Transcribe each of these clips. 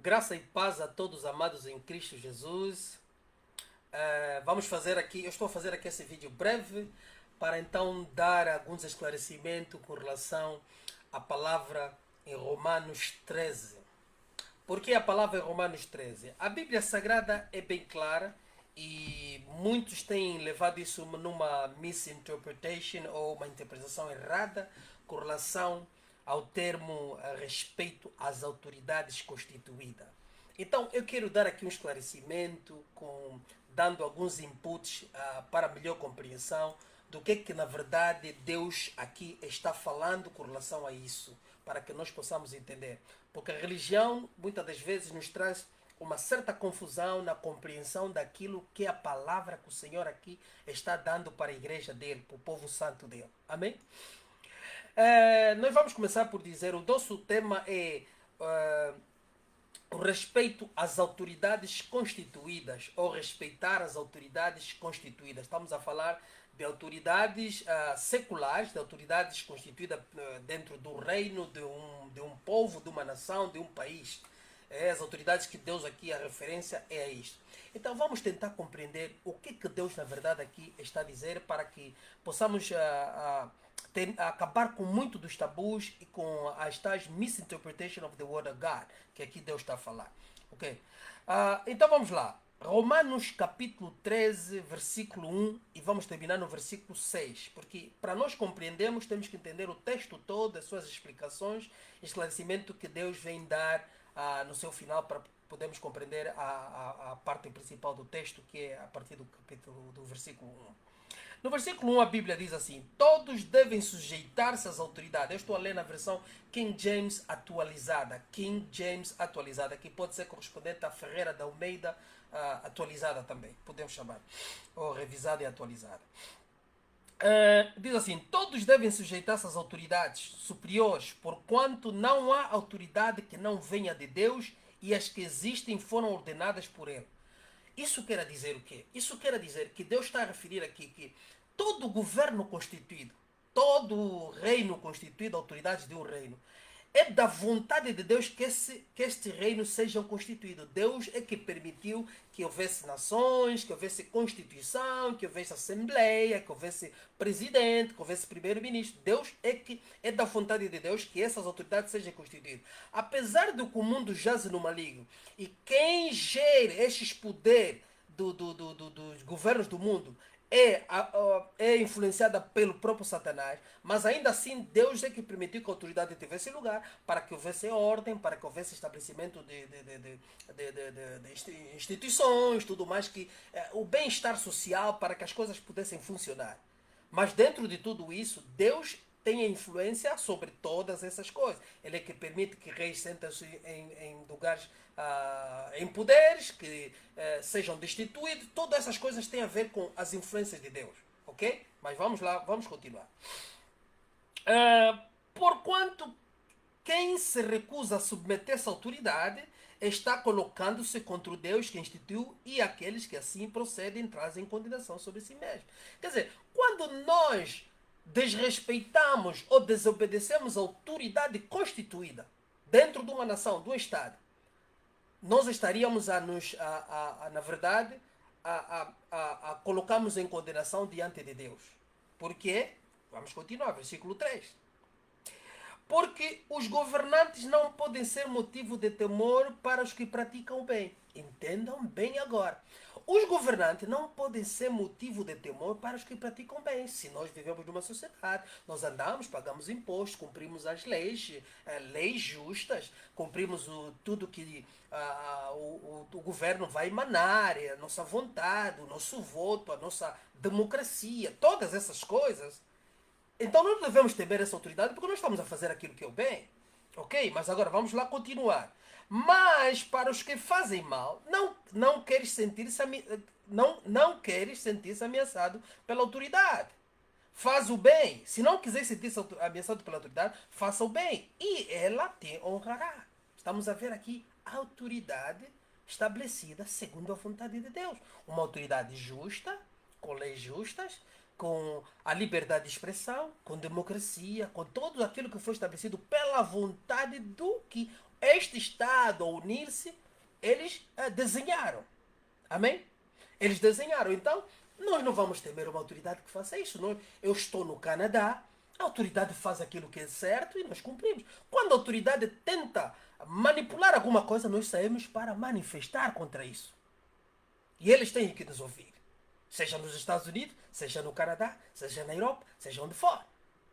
Graça e paz a todos amados em Cristo Jesus. Vamos fazer aqui, eu estou a fazer aqui esse vídeo breve para então dar alguns esclarecimentos com relação à palavra em Romanos 13. Por que a palavra em Romanos 13? A Bíblia Sagrada é bem clara e muitos têm levado isso numa misinterpretation ou uma interpretação errada com relação ao termo a respeito às autoridades constituídas. Então eu quero dar aqui um esclarecimento dando alguns inputs para melhor compreensão do que na verdade Deus aqui está falando com relação a isso, para que nós possamos entender. Porque a religião muitas das vezes nos traz uma certa confusão na compreensão daquilo que é a palavra que o Senhor aqui está dando para a igreja dele, para o povo santo dele. Amém? Nós vamos começar por dizer, o nosso tema é o respeito às autoridades constituídas, ou respeitar as autoridades constituídas. Estamos a falar de autoridades seculares, de autoridades constituídas dentro do reino de um povo, de uma nação, de um país. As autoridades que Deus aqui, a referência é a isto. Então vamos tentar compreender o que Deus na verdade aqui está a dizer para que possamos acabar com muito dos tabus e com as tais misinterpretation of the word of God, que aqui Deus está a falar. Ok? Então vamos lá. Romanos capítulo 13, versículo 1 e vamos terminar no versículo 6, porque para nós compreendermos temos que entender o texto todo, as suas explicações, esclarecimento que Deus vem dar no seu final para podermos compreender a parte principal do texto, que é a partir do capítulo do versículo 1. No versículo 1 a Bíblia diz assim: todos devem sujeitar-se às autoridades. Eu estou a ler na versão King James atualizada. King James atualizada, que pode ser correspondente à Ferreira da Almeida atualizada também, podemos chamar, ou revisada e atualizada. Diz assim: todos devem sujeitar-se às autoridades superiores, porquanto não há autoridade que não venha de Deus, e as que existem foram ordenadas por ele. Isso quer dizer o quê? Isso quer dizer que Deus está a referir aqui que todo governo constituído, todo reino constituído, autoridades de um reino, é da vontade de Deus que este reino seja constituído. Deus é que permitiu que houvesse nações, que houvesse constituição, que houvesse assembleia, que houvesse presidente, que houvesse primeiro-ministro. Deus é da vontade de Deus que essas autoridades sejam constituídas. Apesar do que o mundo jaz no maligno e quem gera estes poderes dos governos do mundo é influenciada pelo próprio Satanás, mas ainda assim Deus é que permitiu que a autoridade tivesse lugar para que houvesse ordem, para que houvesse estabelecimento de instituições, tudo mais, que o bem-estar social para que as coisas pudessem funcionar. Mas dentro de tudo isso, Deus tem a influência sobre todas essas coisas. Ele é que permite que reis sentem-se em lugares, em poderes, que sejam destituídos. Todas essas coisas têm a ver com as influências de Deus. Ok? Mas vamos lá, vamos continuar. Porquanto quem se recusa a submeter-se à autoridade está colocando-se contra o Deus que instituiu, e aqueles que assim procedem trazem condenação sobre si mesmos. Quer dizer, quando nós desrespeitamos ou desobedecemos a autoridade constituída dentro de uma nação, de um Estado, nós estaríamos na verdade, a colocarmos em condenação diante de Deus. Por quê? Vamos continuar, versículo 3. Porque os governantes não podem ser motivo de temor para os que praticam o bem. Entendam bem agora. Os governantes não podem ser motivo de temor para os que praticam bem. Se nós vivemos numa sociedade, nós andamos, pagamos impostos, cumprimos as leis, leis justas, cumprimos tudo que o governo vai emanar, a nossa vontade, o nosso voto, a nossa democracia, todas essas coisas. Então não devemos temer essa autoridade porque nós estamos a fazer aquilo que é o bem. Ok? Mas agora vamos lá continuar. Mas para os que fazem mal, não queres sentir-se ameaçado pela autoridade. Faz o bem. Se não quiser sentir-se ameaçado pela autoridade, faça o bem. E ela te honrará. Estamos a ver aqui a autoridade estabelecida segundo a vontade de Deus. Uma autoridade justa, com leis justas, com a liberdade de expressão, com democracia, com tudo aquilo que foi estabelecido pela vontade do que este Estado, ao unir-se, eles desenharam. Amém? Eles desenharam. Então, nós não vamos temer uma autoridade que faça isso. Eu estou no Canadá, a autoridade faz aquilo que é certo e nós cumprimos. Quando a autoridade tenta manipular alguma coisa, nós saímos para manifestar contra isso. E eles têm que nos ouvir. Seja nos Estados Unidos, seja no Canadá, seja na Europa, seja onde for.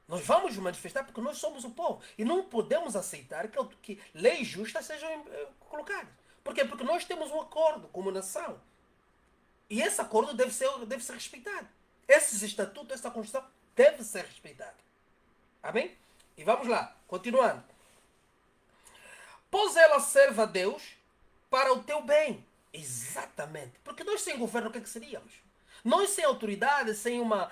Nós vamos manifestar porque nós somos o povo. E não podemos aceitar que leis justas sejam colocadas. Por quê? Porque nós temos um acordo como nação. E esse acordo deve ser respeitado. Esses estatutos, essa Constituição, deve ser respeitado. Amém? E vamos lá, continuando. Pois ela serve a Deus para o teu bem. Exatamente. Porque nós sem governo, o que é que seríamos? Nós sem autoridade, sem uma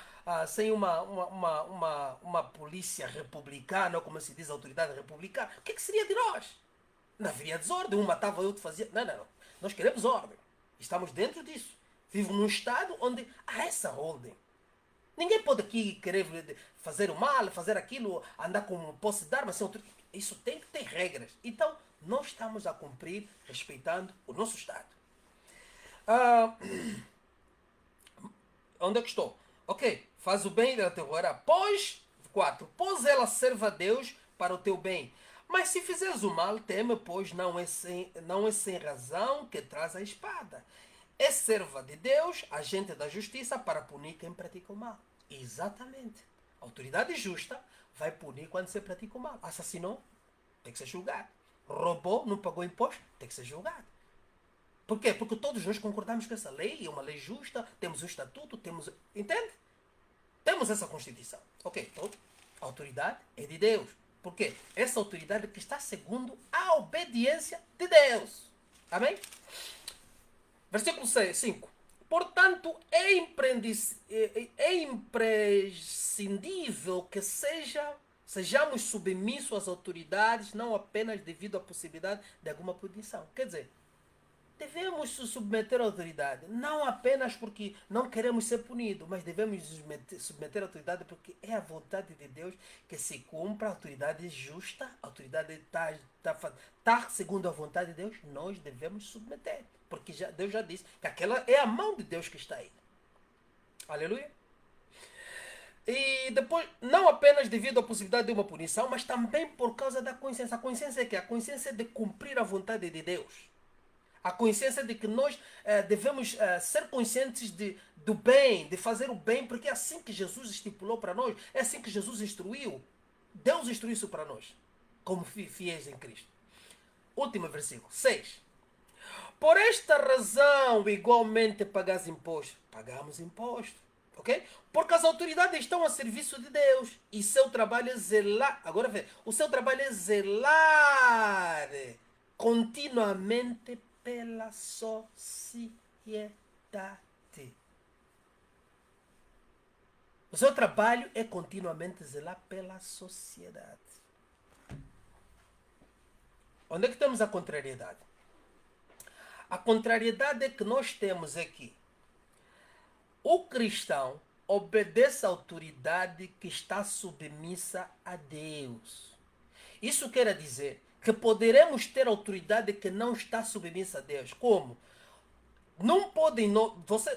polícia republicana, ou como se diz, autoridade republicana, o que é que seria de nós? Não haveria desordem, um matava, outro fazia... Não. Nós queremos ordem. Estamos dentro disso. Vivo num estado onde há essa ordem. Ninguém pode aqui querer fazer o mal, fazer aquilo, andar com posse de arma. Isso tem que ter regras. Então, nós estamos a cumprir, respeitando o nosso Estado. Onde é que estou? Ok, faz o bem e ela te roerá. Pois, 4. Pois ela serve a Deus para o teu bem. Mas se fizeres o mal, teme, pois não é sem razão que traz a espada. É serva de Deus, agente da justiça, para punir quem pratica o mal. Exatamente. A autoridade justa vai punir quando se pratica o mal. Assassinou, tem que ser julgado. Roubou, não pagou imposto, tem que ser julgado. Por quê? Porque todos nós concordamos com essa lei, é uma lei justa, temos o estatuto, temos... Entende? Temos essa Constituição. Ok, então a autoridade é de Deus. Por quê? Essa autoridade que está segundo a obediência de Deus. Amém? Versículo 5. Portanto, é imprescindível que sejamos submissos às autoridades, não apenas devido à possibilidade de alguma punição. Quer dizer, devemos nos submeter à autoridade, não apenas porque não queremos ser punidos, mas devemos submeter à autoridade porque é a vontade de Deus que se cumpra. A autoridade justa, a autoridade está segundo a vontade de Deus, nós devemos submeter. Porque Deus já disse que aquela é a mão de Deus que está aí. Aleluia. E depois, não apenas devido à possibilidade de uma punição, mas também por causa da consciência. A consciência é que? A consciência é de cumprir a vontade de Deus. A consciência de que nós devemos ser conscientes do bem, de fazer o bem, porque é assim que Jesus estipulou para nós, é assim que Jesus instruiu. Deus instruiu isso para nós, como fiéis em Cristo. Último versículo, 6. Por esta razão, igualmente pagais imposto. Pagamos imposto. Ok? Porque as autoridades estão a serviço de Deus. E seu trabalho é zelar. Agora vê. O seu trabalho é zelar continuamente pela sociedade. O seu trabalho é continuamente zelar pela sociedade. Onde é que temos a contrariedade? A contrariedade é que nós temos aqui. O cristão obedece à autoridade que está submissa a Deus. Isso quer dizer que poderemos ter autoridade que não está submissa a Deus. Como?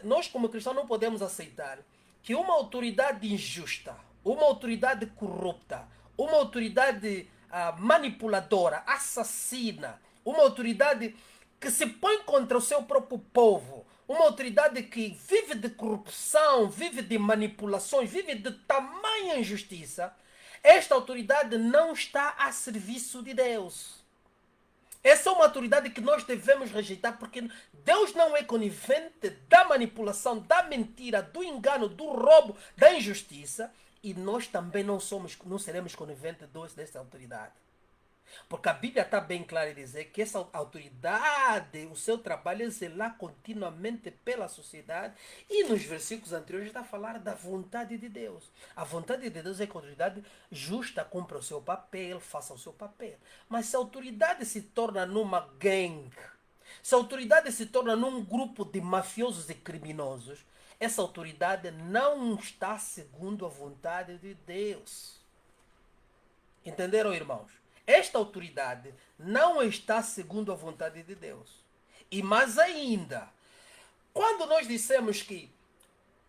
Nós como cristãos não podemos aceitar que uma autoridade injusta, uma autoridade corrupta, uma autoridade manipuladora, assassina, uma autoridade que se põe contra o seu próprio povo, uma autoridade que vive de corrupção, vive de manipulações, vive de tamanha injustiça, esta autoridade não está a serviço de Deus. Essa é uma autoridade que nós devemos rejeitar, porque Deus não é conivente da manipulação, da mentira, do engano, do roubo, da injustiça, e nós também não seremos coniventes dessa autoridade. Porque a Bíblia está bem clara em dizer que essa autoridade, o seu trabalho é zelar continuamente pela sociedade. E nos versículos anteriores está a falar da vontade de Deus. A vontade de Deus é que a autoridade justa cumpra o seu papel, faça o seu papel. Mas se a autoridade se torna numa gangue, se a autoridade se torna num grupo de mafiosos e criminosos, essa autoridade não está segundo a vontade de Deus. Entenderam, irmãos? esta autoridade não está segundo a vontade de Deus. E mais ainda, quando nós dissemos que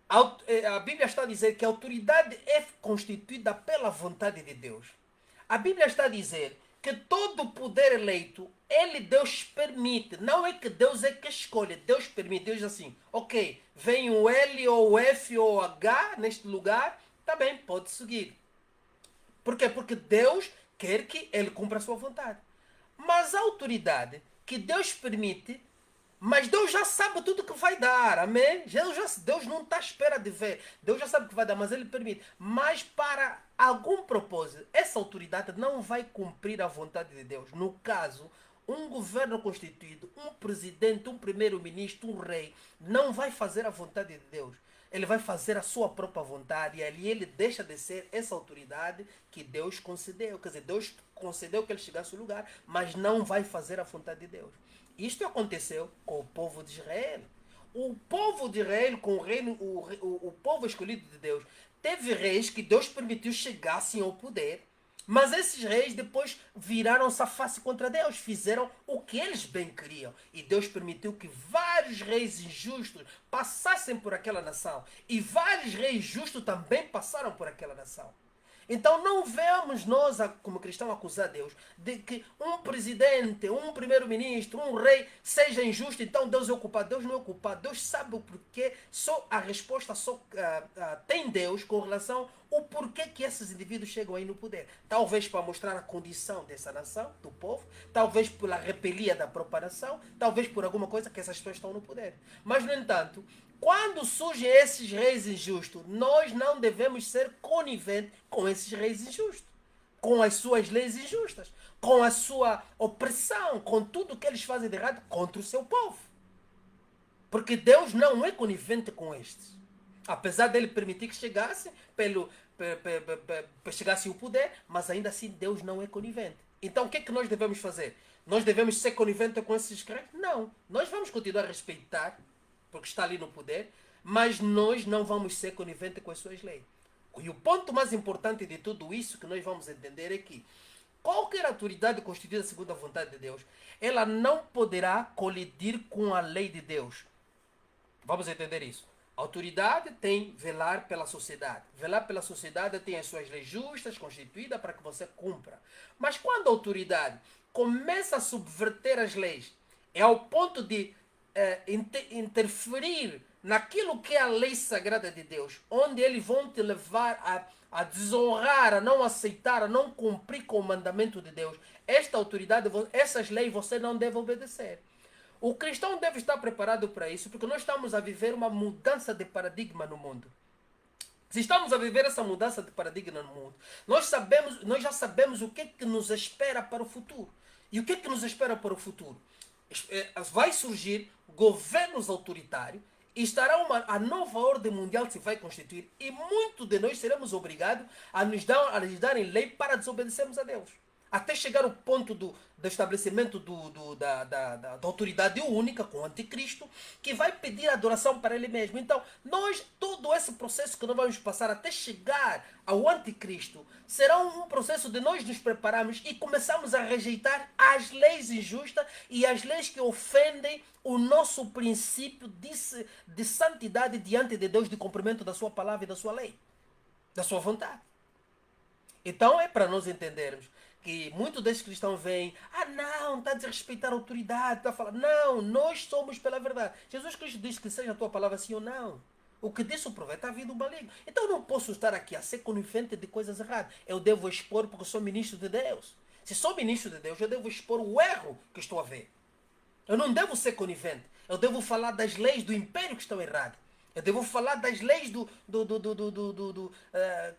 a Bíblia está a dizer que a autoridade é constituída pela vontade de Deus, a Bíblia está a dizer que todo o poder eleito, ele Deus permite. Não é que Deus é que escolhe, Deus permite. Deus diz assim, ok, vem o L ou o F ou o H neste lugar, tá bem, pode seguir. Por quê? Porque Deus quer que ele cumpra a sua vontade. Mas a autoridade que Deus permite, mas Deus já sabe tudo que vai dar, amém? Deus não está à espera de ver. Deus já sabe o que vai dar, mas Ele permite. Mas para algum propósito, essa autoridade não vai cumprir a vontade de Deus. No caso, um governo constituído, um presidente, um primeiro-ministro, um rei, não vai fazer a vontade de Deus. Ele vai fazer a sua própria vontade e ali ele deixa de ser essa autoridade que Deus concedeu. Quer dizer, Deus concedeu que ele chegasse ao lugar, mas não vai fazer a vontade de Deus. Isto aconteceu com o povo de Israel. O povo de Israel, com o reino, o povo escolhido de Deus, teve reis que Deus permitiu chegassem ao poder, mas esses reis depois viraram-se a face contra Deus, fizeram o que eles bem queriam. E Deus permitiu que vários reis injustos passassem por aquela nação. E vários reis justos também passaram por aquela nação. Então não vemos nós, como cristãos, acusar Deus de que um presidente, um primeiro-ministro, um rei seja injusto, então Deus é o culpado. Deus não é o culpado. Deus sabe o porquê. Só a resposta tem Deus com relação ao porquê que esses indivíduos chegam aí no poder. Talvez para mostrar a condição dessa nação, do povo, talvez pela repelia da própria nação, talvez por alguma coisa que essas pessoas estão no poder. Mas, no entanto, quando surgem esses reis injustos, nós não devemos ser coniventes com esses reis injustos, com as suas leis injustas, com a sua opressão, com tudo que eles fazem de errado contra o seu povo. Porque Deus não é conivente com estes. Apesar dele permitir que chegasse, chegasse o poder, mas ainda assim Deus não é conivente. Então o que é que nós devemos fazer? Nós devemos ser coniventes com esses reis? Não. Nós vamos continuar a respeitar, porque está ali no poder, mas nós não vamos ser coniventes com as suas leis. E o ponto mais importante de tudo isso que nós vamos entender é que qualquer autoridade constituída segundo a vontade de Deus, ela não poderá colidir com a lei de Deus. Vamos entender isso. A autoridade tem velar pela sociedade. Velar pela sociedade tem as suas leis justas, constituídas para que você cumpra. Mas quando a autoridade começa a subverter as leis, é ao ponto de interferir naquilo que é a lei sagrada de Deus, onde eles vão te levar a desonrar, a não aceitar, a não cumprir com o mandamento de Deus. Esta autoridade, essas leis você não deve obedecer. O cristão deve estar preparado para isso, porque nós estamos a viver uma mudança de paradigma no mundo. Se estamos a viver essa mudança de paradigma no mundo, nós já sabemos o que é que nos espera para o futuro. E o que é que nos espera para o futuro? Vai surgir governos autoritários e a nova ordem mundial se vai constituir e muitos de nós seremos obrigados a lhes darem lei para desobedecermos a Deus. Até chegar ao ponto do estabelecimento da autoridade única com o anticristo, que vai pedir adoração para ele mesmo. Então, todo esse processo que nós vamos passar até chegar ao anticristo, será um processo de nós nos prepararmos e começarmos a rejeitar as leis injustas e as leis que ofendem o nosso princípio de santidade diante de Deus, de cumprimento da sua palavra e da sua lei, da sua vontade. Então, é para nós entendermos que muitos desses cristãos veem, não, está a desrespeitar a autoridade, está a falar, não, nós somos pela verdade. Jesus Cristo diz que seja a tua palavra sim ou não. O que disse o profeta, a vida do maligno. Então eu não posso estar aqui a ser conivente de coisas erradas. Eu devo expor porque sou ministro de Deus. Se sou ministro de Deus, eu devo expor o erro que estou a ver. Eu não devo ser conivente. Eu devo falar das leis do império que estão erradas. Eu devo falar das leis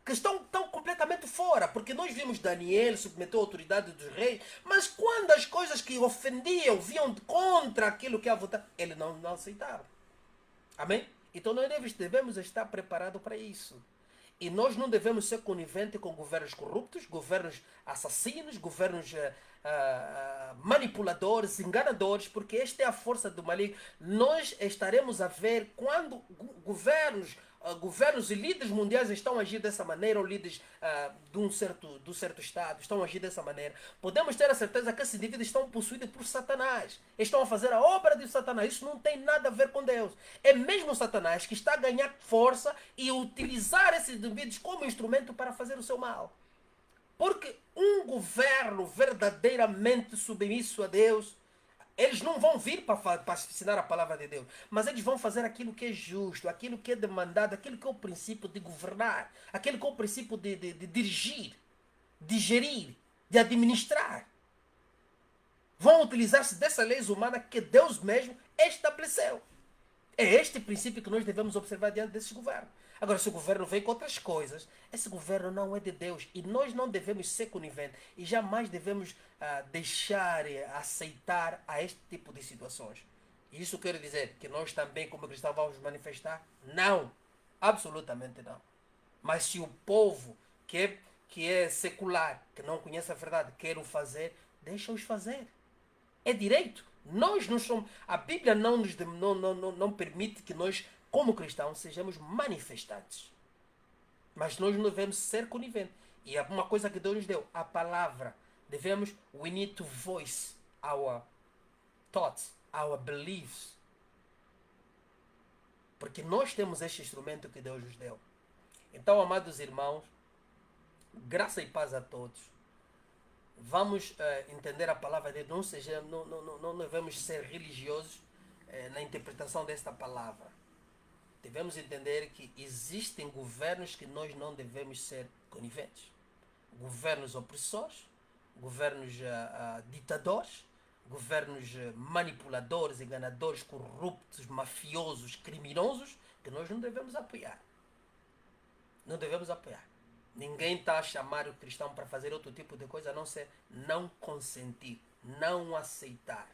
que estão completamente fora. Porque nós vimos Daniel submeteu a autoridade dos reis, mas quando as coisas que ofendiam vinham contra aquilo que é a vontade, ele não aceitava. Amém? Então nós devemos estar preparados para isso. E nós não devemos ser coniventes com governos corruptos, governos assassinos, governos manipuladores, enganadores, porque esta é a força do maligno. Nós estaremos a ver quando governos governos e líderes mundiais estão a agir dessa maneira, ou líderes de um certo Estado estão a agir dessa maneira, podemos ter a certeza que esses indivíduos estão possuídos por Satanás. Estão a fazer a obra de Satanás. Isso não tem nada a ver com Deus. É mesmo Satanás que está a ganhar força e utilizar esses indivíduos como instrumento para fazer o seu mal. Porque um governo verdadeiramente submisso a Deus, eles não vão vir para ensinar a palavra de Deus, mas eles vão fazer aquilo que é justo, aquilo que é demandado, aquilo que é o princípio de governar, aquilo que é o princípio de dirigir, de gerir, de administrar. Vão utilizar-se dessa lei humana que Deus mesmo estabeleceu. É este princípio que nós devemos observar diante desses governos. Agora, se o governo vem com outras coisas, esse governo não é de Deus. E nós não devemos ser coniventes. E jamais devemos deixar, aceitar a este tipo de situações. E isso quer dizer que nós também, como cristãos, vamos manifestar? Não. Absolutamente não. Mas se o povo que é secular, que não conhece a verdade, quer o fazer, deixa-os fazer. É direito. Nós não somos. A Bíblia não permite que nós, como cristãos, sejamos manifestantes. Mas nós não devemos ser coniventes. E é uma coisa que Deus nos deu, a palavra. We need to voice our thoughts, our beliefs. Porque nós temos este instrumento que Deus nos deu. Então, amados irmãos, graça e paz a todos. Vamos entender a palavra de Deus. Não devemos ser religiosos na interpretação desta palavra. Devemos entender que existem governos que nós não devemos ser coniventes. Governos opressores, governos ditadores, governos manipuladores, enganadores, corruptos, mafiosos, criminosos, que nós não devemos apoiar. Não devemos apoiar. Ninguém está a chamar o cristão para fazer outro tipo de coisa a não ser não consentir, não aceitar.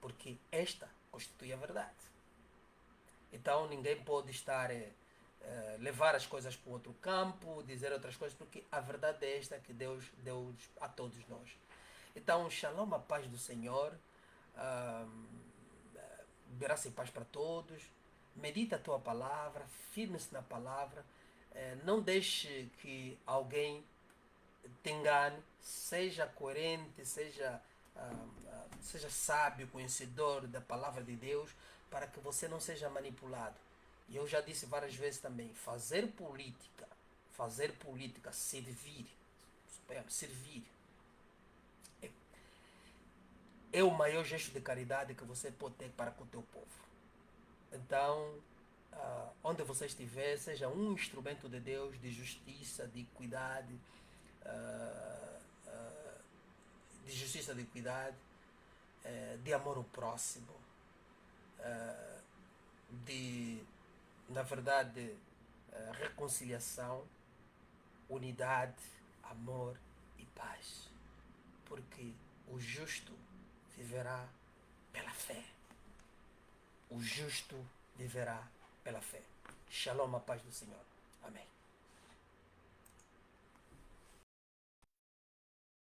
Porque esta constitui a verdade. Então ninguém pode estar levar as coisas para outro campo, dizer outras coisas, porque a verdade é esta que Deus deu a todos nós. Então, shalom, a paz do Senhor, graça e paz para todos. Medita a tua palavra, firme-se na palavra. Não deixe que alguém te engane, seja coerente, seja sábio, conhecedor da palavra de Deus, para que você não seja manipulado. E eu já disse várias vezes também, fazer política, servir, é o maior gesto de caridade que você pode ter para com o teu povo. Então, onde você estiver, seja um instrumento de Deus, de justiça, de equidade, de amor ao próximo, na verdade, reconciliação, unidade, amor e paz. Porque o justo viverá pela fé. O justo viverá pela fé. Shalom, a paz do Senhor. Amém.